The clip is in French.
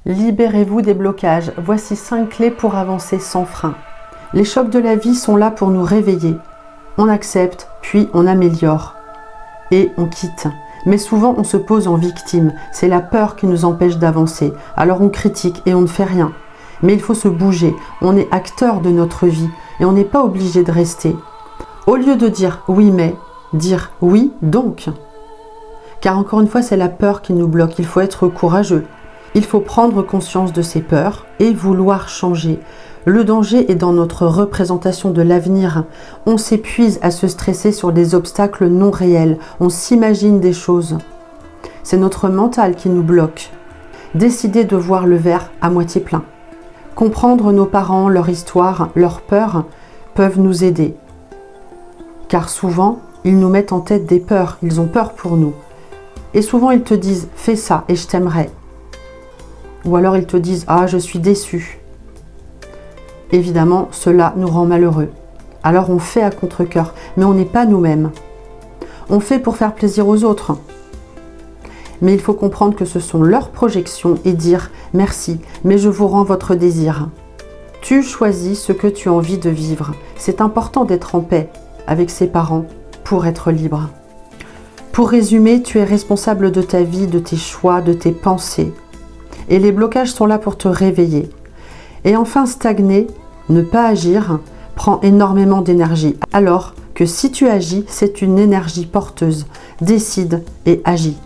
Libérez-vous des blocages. Voici 5 clés pour avancer sans frein. Les chocs de la vie sont là pour nous réveiller. On accepte, puis on améliore. Et on quitte. Mais souvent, on se pose en victime. C'est la peur qui nous empêche d'avancer. Alors on critique et on ne fait rien. Mais il faut se bouger. On est acteur de notre vie et on n'est pas obligé de rester. Au lieu de dire « oui mais », dire « oui donc ». Car encore une fois, c'est la peur qui nous bloque. Il faut être courageux. Il faut prendre conscience de ses peurs et vouloir changer. Le danger est dans notre représentation de l'avenir. On s'épuise à se stresser sur des obstacles non réels. On s'imagine des choses. C'est notre mental qui nous bloque. Décider de voir le verre à moitié plein. Comprendre nos parents, leur histoire, leurs peurs peuvent nous aider. Car souvent, ils nous mettent en tête des peurs. Ils ont peur pour nous. Et souvent, ils te disent « fais ça et je t'aimerai ». Ou alors ils te disent « ah, je suis déçu ». Évidemment, cela nous rend malheureux. Alors on fait à contre-cœur, mais on n'est pas nous-mêmes. On fait pour faire plaisir aux autres. Mais il faut comprendre que ce sont leurs projections et dire « merci, mais je vous rends votre désir ». Tu choisis ce que tu as envie de vivre. C'est important d'être en paix avec ses parents pour être libre. Pour résumer, tu es responsable de ta vie, de tes choix, de tes pensées. Et les blocages sont là pour te réveiller. Et enfin, stagner, ne pas agir, prend énormément d'énergie. Alors que si tu agis, c'est une énergie porteuse. Décide et agis.